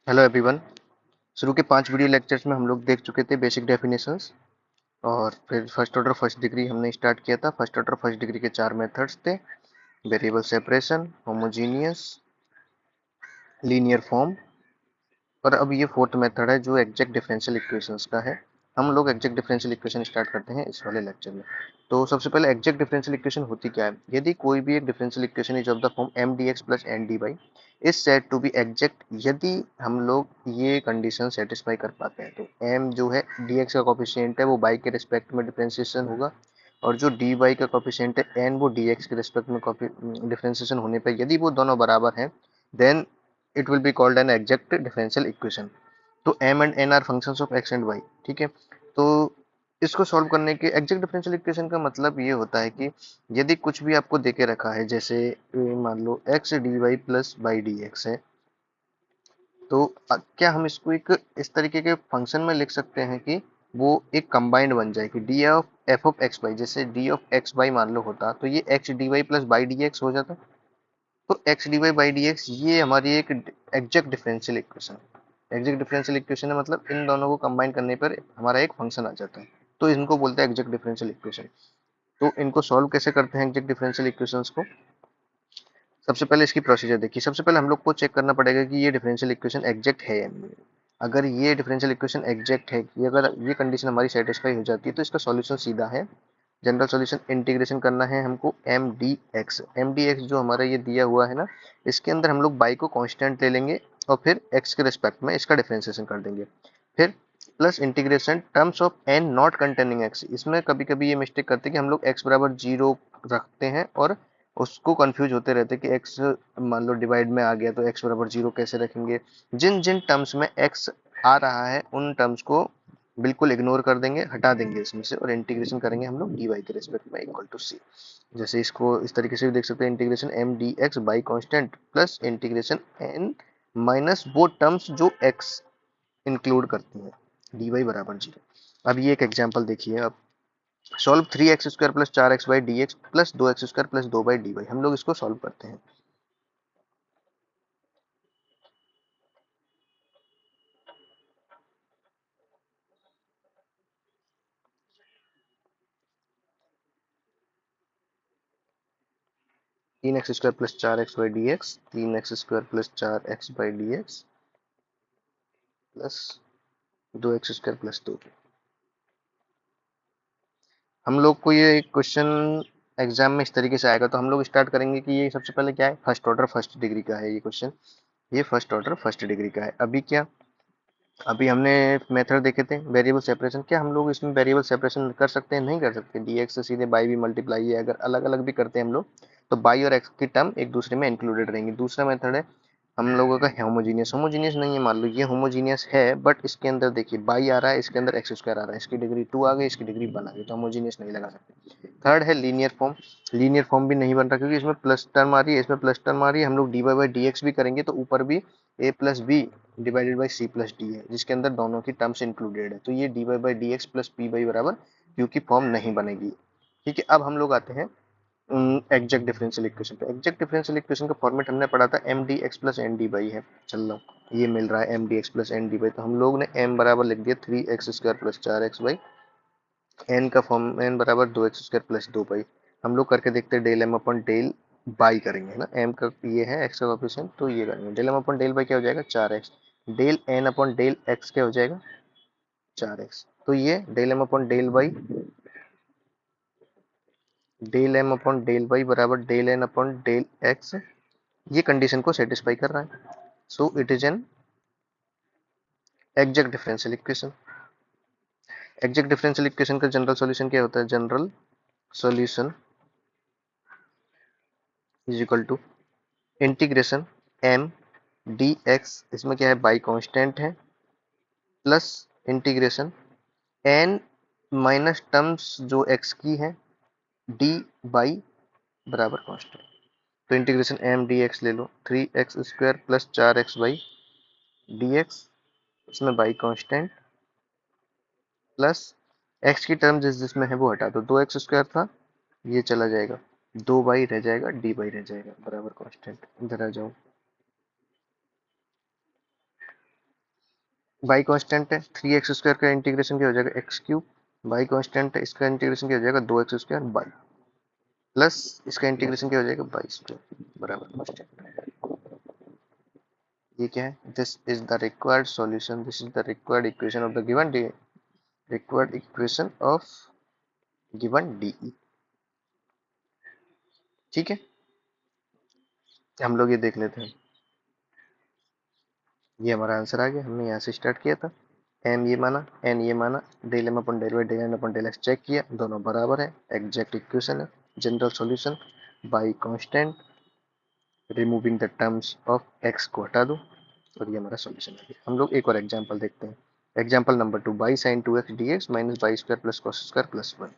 Hello everyone. शुरू के 5 video lectures में हम लोग देख चुके थे बेसिक डेफिनेशंस। और फिर फर्स्ट ऑर्डर फर्स्ट डिग्री हमने स्टार्ट किया था। फर्स्ट ऑर्डर फर्स्ट डिग्री के 4 मेथड्स थे: variable separation, homogeneous, linear form, और अब ये फोर्थ मेथड है जो एग्जैक्ट डिफरेंशियल इक्वेशंस का है। हम लोग एग्जैक्ट डिफरेंशियल इक्वेशन स्टार्ट करते हैं इस वाले लेक्चर में। तो सबसे पहले एग्जैक्ट डिफरेंशियल इक्वेशन होती क्या है? यदि कोई भी एक differential equation is of the form m d x plus n d y is said to be exact, यदि हम लोग ये कंडीशन सेटिस्फाई कर पाते हैं तो एम जो है डी एक्स का कॉफिशिएंट है वो बाई के रिस्पेक्ट में डिफरेंशिएशन होगा, और जो डी वाई का कॉफिशिएंट है एन वो डी एक्स के रिस्पेक्ट में डिफरेंशिएशन होने पर यदि वो दोनों बराबर हैं then it will be called an exact differential equation। तो m and n are functions of x and y। ठीक है। तो इसको सॉल्व करने के एग्जैक्ट डिफरेंशियल इक्वेशन का मतलब ये होता है कि यदि कुछ भी आपको देके रखा है, जैसे मान लो x dy plus y dx है, तो क्या हम इसको एक इस तरीके के फंक्शन में लिख सकते हैं कि वो एक कंबाइंड बन जाए कि d of f of x y, जैसे डी ऑफ एक्स वाई मान लो होता तो ये x d y plus y d x हो जाता। तो x d y by D x ये हमारी एक एग्जैक्ट डिफरेंशियल इक्वेशन है। एग्जैक्ट डिफरेंशियल इक्वेशन है मतलब इन दोनों को कंबाइन करने पर हमारा एक फंक्शन आ जाता है, तो इनको बोलते हैं एग्जैक्ट डिफरेंशियल इक्वेशन। तो इनको सॉल्व कैसे करते हैं एग्जैक्ट डिफरेंशियल इक्वेशंस को? सबसे पहले इसकी प्रोसीजर देखिए। सबसे पहले हम लोग को चेक करना पड़ेगा कि ये डिफरेंशियल इक्वेशन एग्जैक्ट है या नहीं। अगर ये डिफरेंशियल इक्वेशन एग्जैक्ट है, कि अगर ये कंडीशन हमारी सेटिस्फाई हो जाती है तो इसका सॉल्यूशन सीधा है। जनरल सॉल्यूशन इंटीग्रेशन करना है हमको एम डी एक्स जो हमारा ये दिया हुआ है ना, इसके अंदर हम लोग बाई को कांस्टेंट ले लेंगे और फिर एक्स के रिस्पेक्ट में इसका डिफरेंशिएशन कर देंगे। फिर plus integration terms of n not containing x. इसमें कभी कभी ये मिस्टेक करते हैं कि हम लोग एक्स बराबर जीरो रखते हैं और उसको कंफ्यूज होते रहते हैं कि एक्स मान लो डिवाइड में आ गया तो एक्स बराबर जीरो कैसे रखेंगे। जिन जिन टर्म्स में एक्स आ रहा है उन टर्म्स को बिल्कुल इग्नोर कर देंगे, हटा देंगे इसमें से, और इंटीग्रेशन करेंगे हम लोग डी वाई के रिस्पेक्ट में इक्वल टू सी। जैसे इसको इस तरीके से भी देख सकते हैं, integration m d x y constant plus integration n minus वो टर्म्स जो एक्स इंक्लूड करती हैं, डी वाई बराबर जीरो। अब ये एक एग्जाम्पल देखिए। अब solve 3x² plus 4x y D x plus 2x² plus 2 y d y, हम लोग इसको सॉल्व करते हैं। 3x² plus 4x y D x, 3x² plus 4x y D x plus 2x² plus 2। हम लोग को ये क्वेश्चन एग्जाम में इस तरीके से आएगा, तो हम लोग स्टार्ट करेंगे कि ये सबसे पहले क्या है, फर्स्ट ऑर्डर फर्स्ट डिग्री का है ये क्वेश्चन। ये फर्स्ट ऑर्डर फर्स्ट डिग्री का है। अभी क्या, अभी हमने मेथड देखे थे वेरिएबल सेपरेशन। क्या हम लोग इसमें वेरिएबल सेपरेशन कर सकते हैं? नहीं कर सकते। dx से सीधे बाई भी मल्टीप्लाई है, अगर अलग अलग भी करते हैं हम लोग तो बाई और एक्स की टर्म एक दूसरे में इंक्लूडेड रहेंगी। दूसरा मेथड है हम लोगों का होमोजीनियस। होमोजीनियस नहीं है, मान लो ये होमोजीनियस है बट इसके अंदर देखिए बाई आ रहा है, इसके अंदर एक्स स्क्वायर आ रहा है, इसकी डिग्री 2 आ गई, इसकी डिग्री 1 आ गई, तो होमोजीनियस नहीं लगा सकते। थर्ड है लीनियर फॉर्म। लीनियर फॉर्म भी नहीं बन रहा क्योंकि इसमें प्लस टर्म आ रही है, इसमें प्लस टर्म आ रही है। हम लोग d y by D x भी करेंगे तो ऊपर भी a plus b divided by c plus d है, जिसके अंदर दोनों की टर्म्स इंक्लूडेड है, तो ये d y by D x plus p y बराबर क्यू की फॉर्म नहीं बनेगी। ठीक है। अब हम लोग आते हैं एग्जैक्ट डिफरेंशियल इक्वेशन पे। एग्जैक्ट डिफरेंशियल इक्वेशन का फॉर्मेट हमने पढ़ा था m d x plus n d y है। चल लो, ये मिल रहा है m d x plus n d y, तो हम लोग ने एम बराबर लिख दिया 3x² plus 4x by, N का फॉर्म एन बराबर 2x² प्लस 2 बाई। हम लोग करके देखते हैं del m upon del y करेंगे, है ना। एम का ये है एक्स का कोफिशिएंट, तो ये करेंगे del m upon del by क्या हो जाएगा 4x। Del n upon del x क्या हो जाएगा 4x। तो ये del m upon del y, del m upon del y बराबर del n upon del x, ये कंडीशन को सेटिस्फाई कर रहा है। So it is an exact differential equation. Exact differential equation का जनरल सॉल्यूशन क्या होता है? General solution is equal to integration m d x, इसमें क्या है बाई कांस्टेंट है, plus integration n minus terms जो एक्स की है डी बाई बराबर कांस्टेंट। तो इंटीग्रेशन एम डी एक्स ले लो, 3x² plus 4x y D x, इसमें बाई कांस्टेंट प्लस एक्स की टर्म जिस जिसमें है वो हटा दो, 2x² था ये चला जाएगा, 2 बाई रह जाएगा, डी बाई रह जाएगा बराबर कांस्टेंट। इधर आ जाओ, बाई कांस्टेंट है, 3x² का इंटीग्रेशन क्या हो जाएगा x³ बाई कांस्टेंट है, इसका इंटीग्रेशन क्या हो जाएगा 2x² बाई प्लस इसका इंटीग्रेशन क्या हो जाएगा बाई स्क्वायर बराबर कांस्टेंट। ये क्या है, this is the required solution, this is the required equation of the given D, required equation of given D. ठीक है, हम लोग ये देख लेते हैं। ये हमारा आंसर आ गया, हमने यहाँ से स्टार्ट किया था। एम ये माना, एन ये माना, del m upon del y del n upon del x check किया, दोनों बराबर है, एग्जैक्ट इक्वेशन है, general solution y constant, removing the terms of x को हटा दो, और ये हमारा सॉल्यूशन है। हम लोग एक और एग्जांपल देखते हैं। Example number 2, by sine 2x dx minus y square plus cos square plus 1।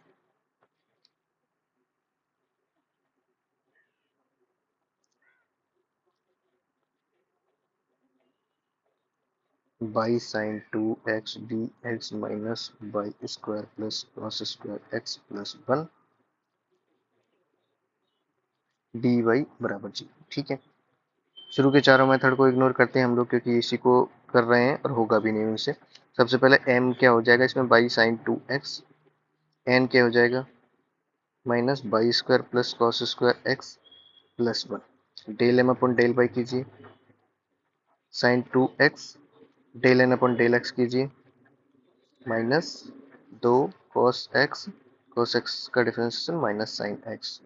By sine 2x dx minus y square plus cos square x plus 1 dy बराबर 0। ठीक है, शुरू के चारों मेथड को इग्नोर करते हैं हम लोग, क्योंकि इसी को कर रहे हैं और होगा भी नहीं उनसे। सबसे पहले m क्या हो जाएगा इसमें, बाई साइन 2x, n क्या हो जाएगा minus y square plus cos square x plus 1, del m upon del y कीजिए, sine 2x del n upon del x कीजिए, माइनस 2 cos x का differentiation minus sine x,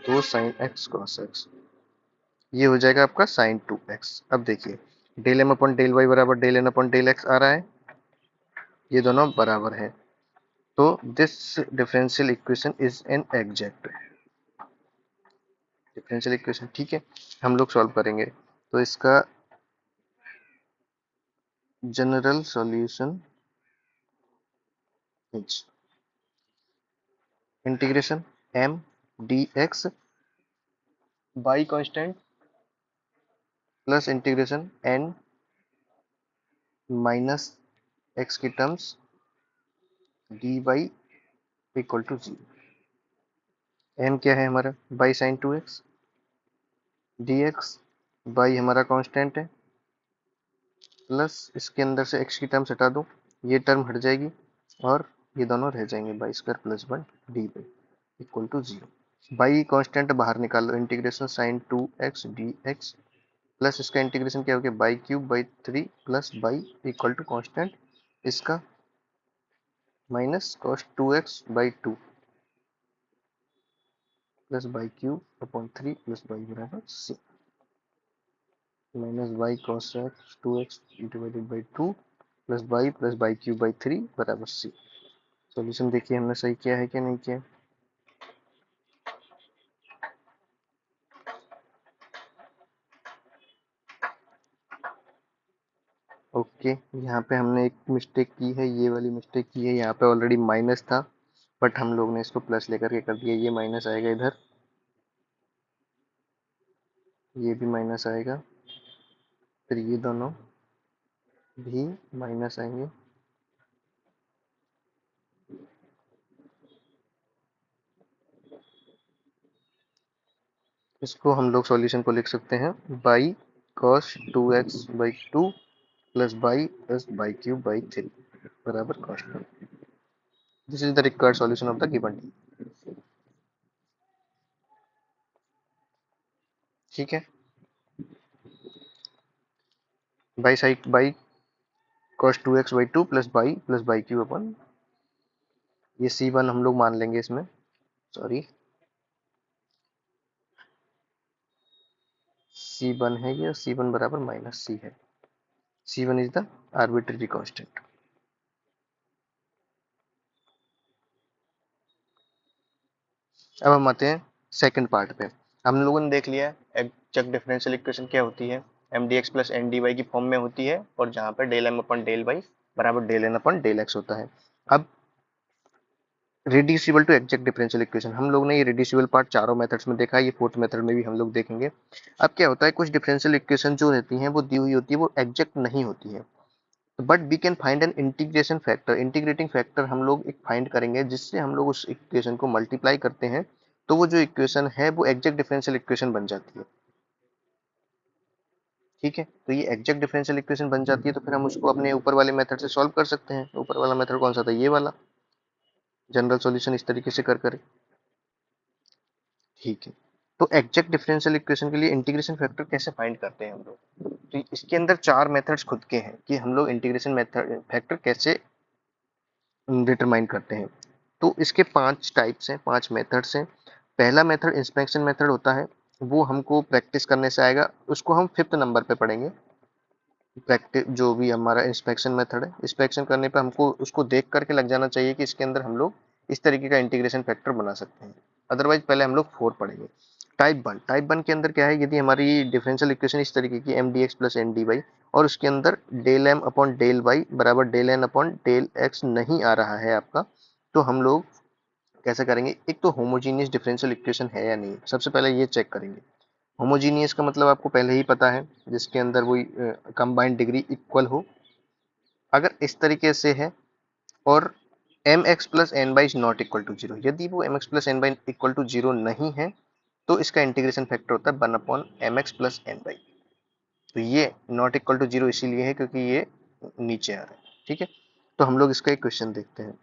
2 sin x cos x, ये हो जाएगा आपका sign 2x। अब देखिए, del m upon del y बराबर del n upon del x आ रहा है, ये दोनों बराबर है, तो this differential equation is an exact differential equation. ठीक है, हम लोग सॉल्व करेंगे, तो इसका general solution is integration m dx y constant plus integration n minus x की terms dy equal to 0। m क्या है हमारा, y sine 2x dx y हमारा कांस्टेंट है, प्लस इसके अंदर से x की टर्म्स हटा दो, ये टर्म हट जाएगी, और ये दोनों रह जाएंगे, y square plus 1 dy equal to 0। Y constant बाहर निकाल लो, integration sine 2x dx plus इसका इंटीग्रेशन क्या हो गया y cube by 3 plus y equal to constant इसका minus cos 2x by 2 plus y cube upon 3 plus y बराबर c, minus y cos x 2x divided by 2 plus y cube by 3 बराबर सी। Solution देखिए हमने सही किया है कि नहीं किया। ओके, यहाँ पे हमने एक मिस्टेक की है, ये वाली मिस्टेक की है, यहाँ पे ऑलरेडी माइनस था, बट हम लोग ने इसको प्लस लेकर के कर दिया, ये माइनस आएगा इधर, ये भी माइनस आएगा, फिर ये दोनों भी माइनस आएंगे, इसको हम लोग सॉल्यूशन को लिख सकते हैं by cos 2x by 2 plus y cube by 3 बराबर constant. This is the required solution of the given T. ठीक है, by side by cos 2x by 2 plus y cube अपन, ये c1 हम लोग मान लेंगे इसमें, सॉरी c1 है ये, c1 बराबर माइनस c है, c1 is the arbitrary constant. अब हम आते हैं सेकंड पार्ट पे। हम लोगों ने देख लिया एग्जैक्ट डिफरेंशियल इक्वेशन क्या होती है, m d x plus n d y की फॉर्म में होती है, और जहाँ पर del m upon del y बराबर del n upon del x होता है। अब reducible to exact differential equation, हम लोग ने ये रिड्यूसिबल पार्ट चारों मेथड्स में देखा है, ये फोर्थ मेथड में भी हम लोग देखेंगे। अब क्या होता है, कुछ डिफरेंशियल इक्वेशन जो रहती हैं वो दी हुई होती है, वो एग्जैक्ट नहीं होती है, but we can find an integration factor, integrating factor हम लोग एक फाइंड करेंगे, जिससे हम लोग उस इक्वेशन को मल्टीप्लाई करते हैं, तो वो जो इक्वेशन है वो एग्जैक्ट डिफरेंशियल इक्वेशन बन जाती है। ठीक है, तो ये एग्जैक्ट डिफरेंशियल इक्वेशन बन जाती है, तो फिर हम उसको अपने ऊपर वाले मेथड से सॉल्व कर सकते हैं। ऊपर वाला मेथड कौन सा था, ये वाला, जनरल सॉल्यूशन इस तरीके से कर। ठीक है, तो एग्जैक्ट डिफरेंशियल इक्वेशन के लिए इंटीग्रेशन फैक्टर कैसे फाइंड करते हैं हम लोग, तो इसके अंदर चार मेथड्स खुद के हैं कि हम लोग इंटीग्रेशन मेथड फैक्टर कैसे डिटरमाइन करते हैं। तो इसके पांच टाइप्स हैं, पांच मेथड्स हैं। पहला मेथड इंस्पेक्शन मेथड होता है, वो हमको प्रैक्टिस करने से आएगा, उसको हम फिफ्थ नंबर पे पढ़ेंगे। प्रैक्टिस जो भी हमारा इंस्पेक्शन मेथड है, इंस्पेक्शन करने पे हमको उसको देख करके लग जाना चाहिए कि इसके अंदर हम लोग इस तरीके का इंटीग्रेशन फैक्टर बना सकते हैं। अदरवाइज पहले हम लोग फोर पढ़ेंगे। टाइप वन के अंदर क्या है, यदि हमारी डिफरेंशियल इक्वेशन इस तरीके की m d x plus n d y और उसके अंदर del M upon del y बराबर del N upon del x नहीं आ रहा है आपका, तो हम लोग कैसे करेंगे, एक तो होमोजीनियस डिफरेंशियल इक्वेशन है या नहीं, सबसे पहले ये चेक करेंगे। होमोजीनियस का मतलब आपको पहले ही पता है, जिसके अंदर वही कंबाइंड डिग्री इक्वल हो। अगर इस तरीके से है और m x plus n y is not equal to zero, यदि वो m x plus n y equal to zero नहीं है, तो इसका इंटीग्रेशन फैक्टर होता है one upon m x plus n y. तो ये नॉट इक्वल टू जीरो इसीलिए है क्योंकि ये नीचे आ रहा है। ठीक है, तो हम लोग इसका एक क्वेश्चन देखते हैं।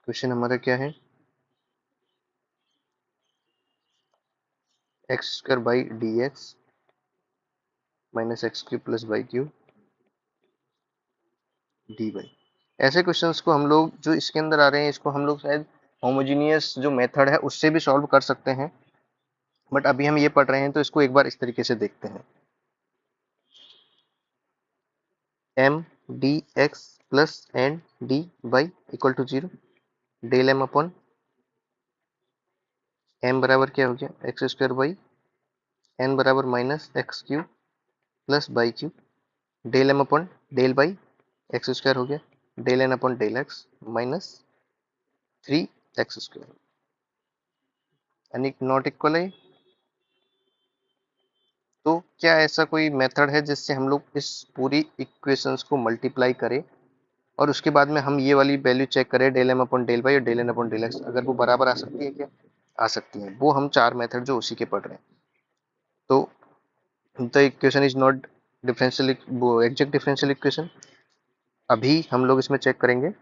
क्वेश्चन हमारा क्या है, x square y D x minus x cube plus y cube d y. ऐसे क्वेश्चंस को हम लोग जो इसके अंदर आ रहे हैं, इसको हम लोग शायद होमोजीनियस जो मेथड है उससे भी सॉल्व कर सकते हैं, बट अभी हम ये पढ़ रहे हैं तो इसको एक बार इस तरीके से देखते हैं। M d x plus n d y equal to zero, del M upon m बराबर क्या हो गया, एक्स स्क्वायर बाई एन बराबर minus x cube plus y cube, del M upon del y x square हो गया, del N upon del x minus three x square, यानी not equal है। तो क्या ऐसा कोई मेथड है जिससे हम लोग इस पूरी इक्वेशंस को मल्टीप्लाई करें और उसके बाद में हम ये वाली वैल्यू चेक करें, del M upon del y और del N upon del x, अगर वो बराबर आ सकती है क्या, आ सकती है। वो हम चार मेथड जो उसी के पढ़ रहे हैं। तो the equation is not differential, वो एग्जैक्ट डिफरेंशियल इक्वेशन। अभी हम लोग इसमें चेक करेंगे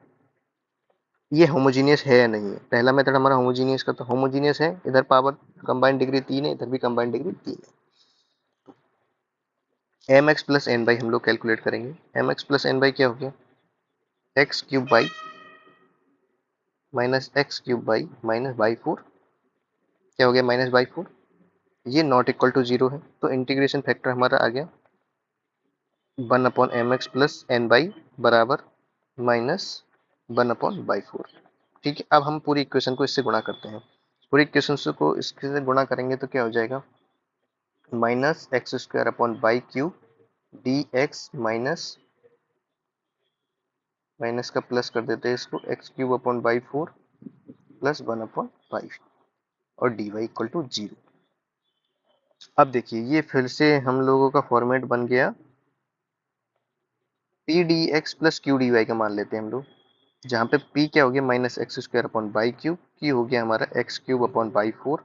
ये होमोजीनियस है या नहीं है। पहला मेथड हमारा होमोजीनियस का, तो होमोजीनियस है, इधर पावर कंबाइंड डिग्री 3 है, इधर भी कंबाइंड डिग्री 3 है। M x plus n y हम लोग कैलकुलेट करेंगे। M x plus n by क्या हो गया, x cube y minus x cube y minus y four, क्या हो गया माइनस बाई फोर, ये नॉट इक्वल टू जीरो है, तो इंटीग्रेशन फैक्टर हमारा आ गया one upon m x plus n y बराबर minus one upon y four. ठीक है, अब हम पूरी इक्वेशन को इससे गुणा करते हैं। पूरी इक्वेशन को इससे गुणा करेंगे तो क्या हो जाएगा, minus x square upon y cube d x minus minus का प्लस कर देते हैं इसको, x cube upon y four plus one upon five और d y equal to zero. अब देखिए ये फिर से हम लोगों का फॉर्मेट बन गया, p d x plus q d y का मान लेते हैं हम लोग, जहाँ पे p क्या हो गया minus x square upon y cube, की हो गया हमारा x cube upon y four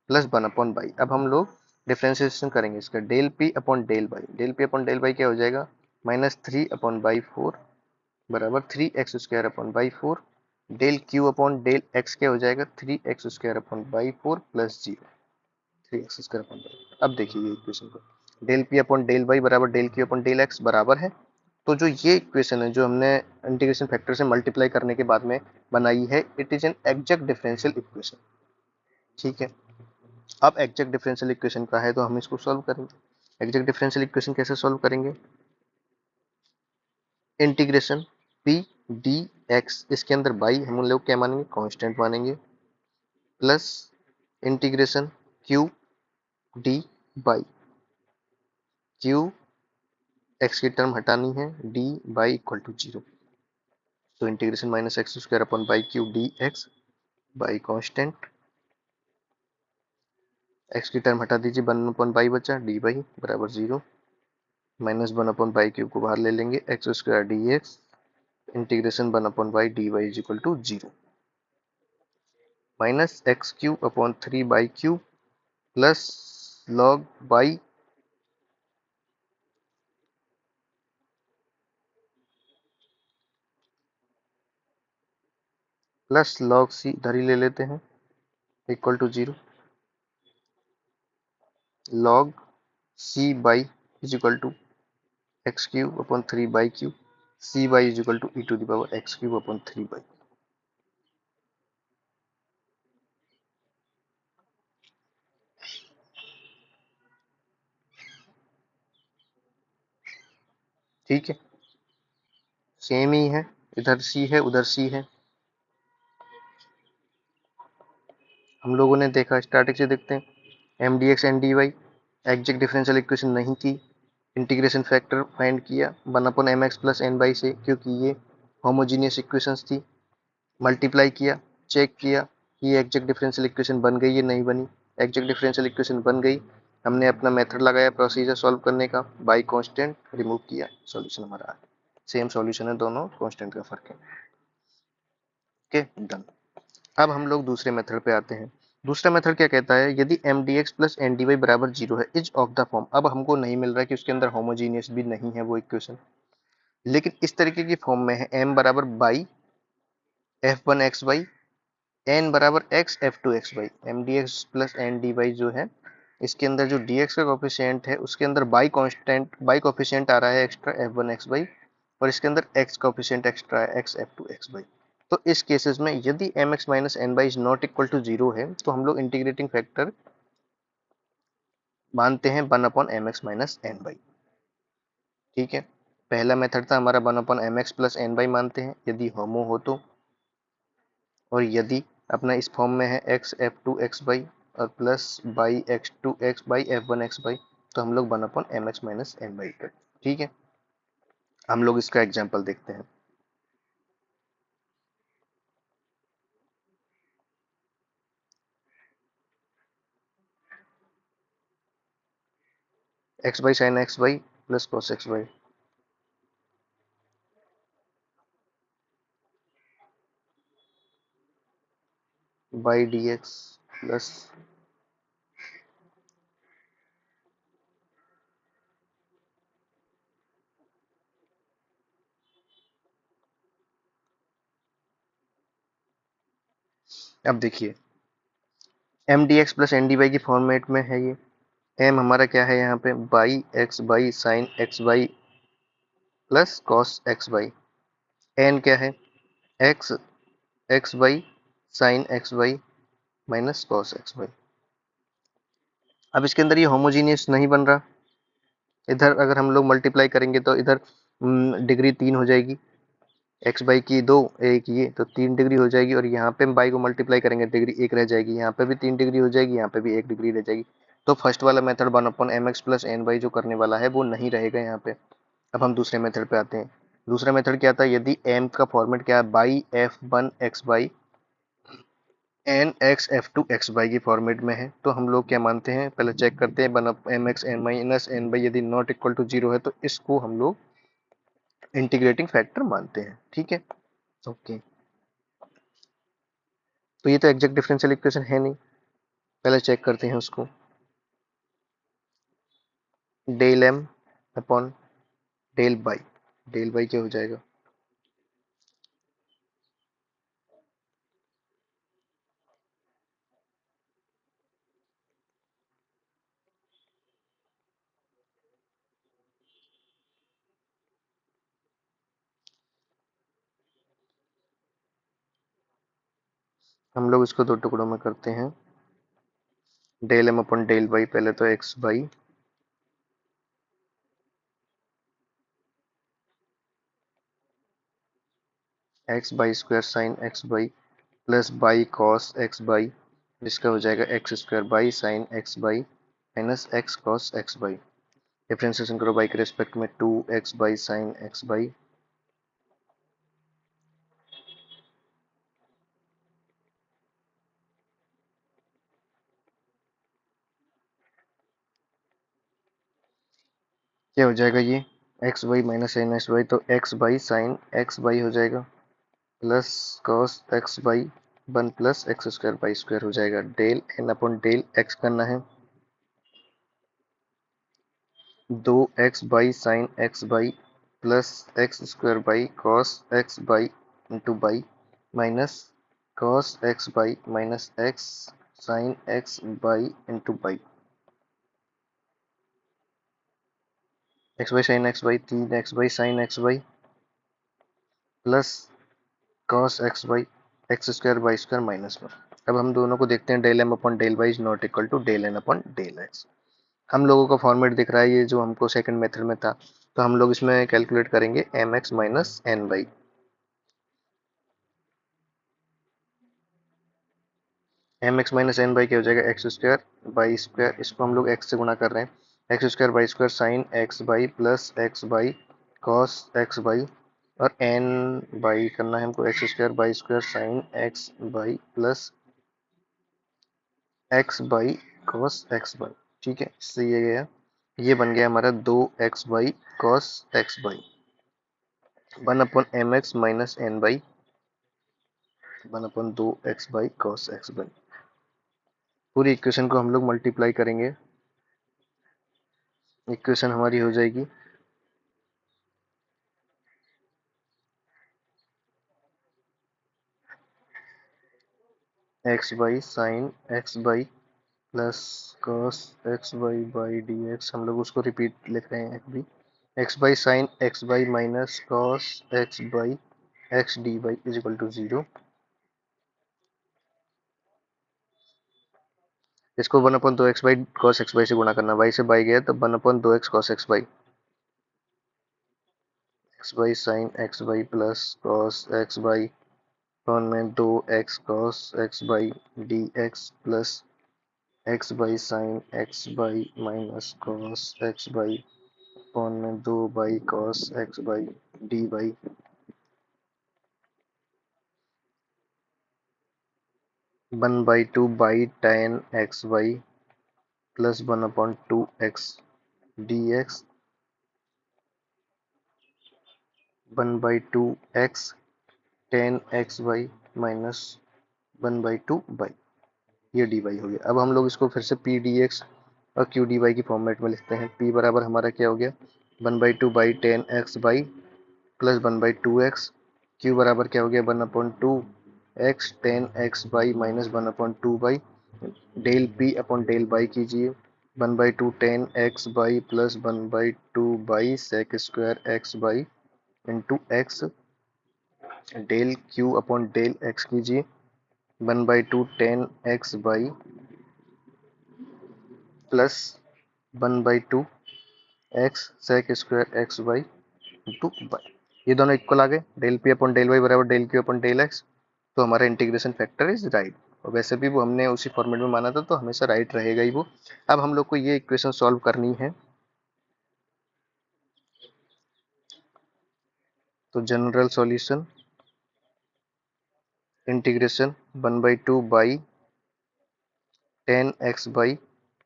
plus one upon y. अब हम लोग डिफ्रेंसिएशन करेंगे इसका, del p upon del y, del p upon del by क्या हो जाएगा, minus three upon y four बराबर three x square upon y four, del Q upon del x क्या हो जाएगा, three x square upon y four plus zero, three x square upon y. अब देखिए ये इक्वेशन को, del p upon del y बराबर del Q upon del x बराबर है, तो जो ये इक्वेशन है जो हमने इंटीग्रेशन फैक्टर से मल्टीप्लाई करने के बाद में बनाई है, it is an exact differential equation. ठीक है, अब एग्जैक्ट डिफरेंशियल इक्वेशन का है तो हम इसको सॉल्व करेंगे। एग्जैक्ट डिफरेंशियल इक्वेशन कैसे सॉल्व करेंगे, इंटीग्रेशन पी डी एक्स, इसके अंदर बाई हम लोग क्या मानेंगे, कांस्टेंट मानेंगे, plus integration q d y, q x की टर्म हटानी है, d y equal to zero, तो integration minus x square upon y cube d x y constant, x की टर्म हटा दीजिए, वन अपॉन बाई बचा, डी बाई बराबर जीरो, minus one upon y cube को बाहर ले लेंगे, x square d x integration 1/y dy is equal to 0 minus x cube upon 3 cube plus log y plus log c इधर ही ले लेते हैं equal to 0 log c y is equal to x cube upon 3 cube cy is equal to e to the power x cube upon 3 ठीक है, same ही है, इधर c है उधर c है। हम लोगों ने देखा, स्टार्टिंग से देखते हैं, m d x n d y exact differential equation नहीं थी, इंटीग्रेशन फैक्टर फाइंड किया 1/mx प्लस एन बाई से, क्योंकि ये होमोजीनियस इक्वेशंस थी। मल्टीप्लाई किया, चेक किया कि ये एग्जैक्ट डिफरेंशियल इक्वेशन बन गई या नहीं बनी। एग्जैक्ट डिफरेंशियल इक्वेशन बन गई, हमने अपना मेथड लगाया प्रोसीजर सॉल्व करने का, बाई कांस्टेंट रिमूव किया, सॉल्यूशन हमारा आ गया। सेम सॉल्यूशन है, दोनों कांस्टेंट का फर्क है। Okay, done. अब हम लोग दूसरे मेथड पे आते हैं। दूसरा मेथड क्या कहता है, यदि m d x plus n d y बराबर 0 है, इज ऑफ द फॉर्म। अब हमको नहीं मिल रहा है कि उसके अंदर होमोजीनियस भी नहीं है वो इक्वेशन, लेकिन इस तरीके की फॉर्म में है, एम बराबर y f one x y n बराबर x f two x y. M d x plus n d y जो है, इसके अंदर जो डी एक्स का कोफिशिएंट है उसके अंदर बाई कांस्टेंट बाई कोफिशिएंट आ रहा है extra f one x y, और इसके अंदर एक्स कोफिशिएंट एक्स्ट्रा है x f two x y. तो इस केसेस में यदि m x minus n y is not equal to 0 है, तो हम लोग इंटीग्रेटिंग फैक्टर मानते हैं 1/mx-ny। ठीक है, पहला मेथड था हमारा 1/mx+ny मानते हैं यदि होमो हो तो, और यदि अपना इस फॉर्म में है x f2xy और plus by x2x by f1xy, तो हम लोग 1/mx-ny कर। ठीक है, हम लोग इसका एग्जाम्पल देखते हैं। x y sine x y plus cos x y by D x plus, अब देखिए m d x plus n d y की फॉर्मेट में है ये। एम हमारा क्या है यहाँ पे, y x by sine x y plus cos x y. N क्या है, x x y sine x y minus cos x y. अब इसके अंदर ये होमोजीनियस नहीं बन रहा, इधर अगर हम लोग मल्टीप्लाई करेंगे तो इधर डिग्री 3 हो जाएगी, एक्स बाई की 2 एक ये, तो 3 डिग्री हो जाएगी, और यहाँ पे बाई को मल्टीप्लाई करेंगे डिग्री 1 रह जाएगी, यहाँ पे भी 3 डिग्री हो जाएगी, यहाँ पे भी 1 डिग्री रह जाएगी। तो फर्स्ट वाला method 1/mx plus N Y जो करने वाला है वो नहीं रहेगा यहाँ पे। अब हम दूसरे मेथड पे आते हैं। दूसरा मेथड क्या था, यदि एम का फॉर्मेट क्या है, y f one x y n x f two x y की फॉर्मेट में है, तो हम लोग क्या मानते हैं, पहले चेक करते हैं, 1/mx N minus N Y यदि नॉट इक्वल टू 0 है, तो इसको हम लोग इंटीग्रेटिंग फैक्टर मानते हैं। ठीक है, ओके। तो ये तो एग्जैक्ट डिफरेंशियल इक्वेशन है नहीं, पहले चेक करते हैं उसको। Del M upon del by क्या हो जाएगा, हम लोग इसको दो टुकड़ों में करते हैं। Del M upon del Y, पहले तो x Y x Y square sine x by plus Y cos x Y, जिसका हो जाएगा X square Y sine x by minus X cos x Y. Differentiation करो बाई के respect में, 2x y sine x by क्या हो जाएगा ये, x by minus n x y, तो x by sine x y हो जाएगा plus cos x y 1 plus x square by square हो जाएगा। Del N upon del x करना है, 2x y sine x by plus x square y cos x by into y minus cos x by minus x sine x by into y, x by sine x y 3x y sine x by plus cos x Y x square by square minus 1। अब हम दोनों को देखते हैं, del M upon del Y is not equal to del N upon del X. हम लोगों का format दिख रहा है ये जो हमको सेकंड मेथड में था, तो हम लोग इसमें कैलकुलेट करेंगे M x minus N Y, M x minus N by क्या हो जाएगा, एक्स स्क्वायर बाई स्क्वायर, इसको हम लोग एक्स से गुणा कर रहे हैं, x square by square sine x by plus x by cos x Y, और एन बाई करना है हमको x square by square sine x by plus x by cos x by. ठीक है, इससे ये गया, ये बन गया हमारा 2x Y cos x Y 1/mx minus N Y 1/2x Y cos x Y. पूरी इक्वेशन को हम लोग मल्टीप्लाई करेंगे, इक्वेशन हमारी हो जाएगी X by sine x by plus cos x Y Y D X, हम लोग उसको रिपीट लिख रहे हैं अभी, X by sine x by minus cos x Y X D Y is equal to 0। इसको 1/2x Y cos x by से गुणा करना, y से बाई गया तो 1/2x cos x Y, x by sine x by plus cos x Y upon में 2x cos x Y D x plus x by sine x by minus cos x Y upon में 2 by cos x Y D by 1/2 by tan x by plus 1/2x D x 1/2x tan x by minus 1/2 by, ये D by हो गया। अब हम लोग इसको फिर से पी डी एक्स और क्यू डी बाई की फॉर्मेट में लिखते हैं। पी बराबर हमारा क्या हो गया, 1/2 Y tan X by plus 1/2x, Q बराबर क्या हो गया 1/2x tan X by minus 1/2 Y, del P upon del Y कीजिए, 1/2 tan X by plus 1/2 Y sec square X by into X, del Q upon del x कीजिए, 1/2 tan X by plus 1/2 X sec square X by into Y. ये दोनों equal आ गए, del P upon del y बराबर del Q upon del X, तो हमारा integration factor is right. और वैसे भी वो हमने उसी फॉर्मेट में माना था तो हमेशा राइट रहेगा ही वो। अब हम लोग को ये इक्वेशन सॉल्व करनी है, तो general solution integration 1/2 Y tan X by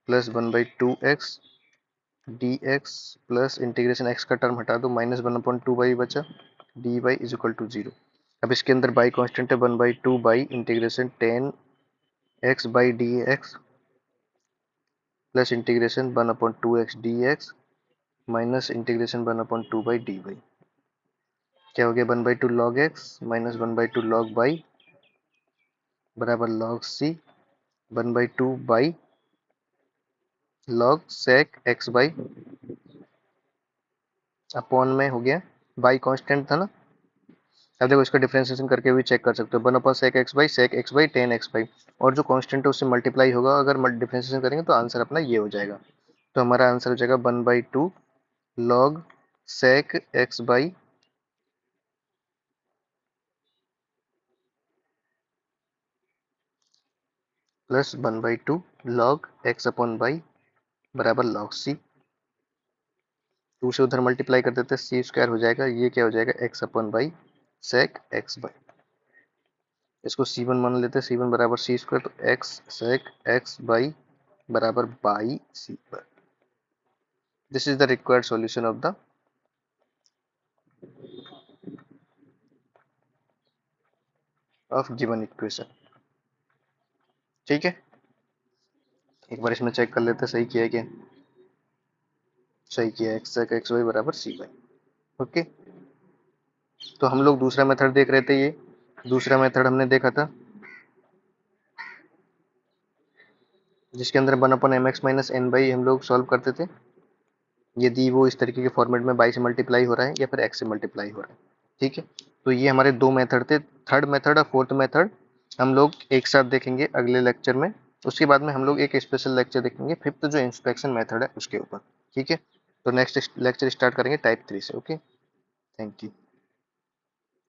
plus 1/2x D x plus integration X का टर्म हटा दो, माइनस 1/2 बाई बचा, D Y is equal to 0। अब इसके अंदर बाई कांस्टेंट है, 1/2 Y integration tan X Y D x plus integration 1/2x D x minus integration 1/2 Y D Y, क्या हो गया 1/2 log X minus 1/2 log Y बराबर log सी 1/2 Y log sec X Y upon में हो गया, by constant था ना। अब देखो इसका डिफरेंशिएशन करके भी चेक कर सकते हो, 1/2 sec X Y tan X Y, और जो कांस्टेंट है उससे मल्टीप्लाई होगा, अगर डिफरेंशिएशन करेंगे तो आंसर अपना ये हो जाएगा। तो हमारा आंसर हो जाएगा 1/2 log sec X by plus 1/2 log X upon Y बराबर लॉग सी, टू से उधर मल्टीप्लाई कर देते हैं, सी स्क्वायर हो जाएगा, ये क्या हो जाएगा X upon Y sec X Y, इसको C1 मान लेते हैं, C1 बराबर सी स्क्वायर, तो एक्स सेक एक्स बाई बराबर बाई सी पर। This is the required solution of the of given equation. ठीक है, एक बार इसमें चेक कर लेते हैं सही किया है क्या। सही किया, एक्स एक्स वाई बराबर सी वाई। ओके, तो हम लोग दूसरा मेथड देख रहे थे। ये दूसरा मेथड हमने देखा था जिसके अंदर 1/mx-n हम लोग सॉल्व करते थे यदि वो इस तरीके के फॉर्मेट में बाई से मल्टीप्लाई हो रहा है या फिर एक्स से मल्टीप्लाई हो रहा है। ठीक है, तो ये हमारे दो मेथड थे। थर्ड मेथड और फोर्थ मेथड हम लोग एक साथ देखेंगे अगले लेक्चर में। उसके बाद में हम लोग एक स्पेशल लेक्चर देखेंगे फिफ्थ जो इंस्पेक्शन मेथड है उसके ऊपर। ठीक है, तो नेक्स्ट लेक्चर स्टार्ट करेंगे टाइप 3 से। Okay, thank you.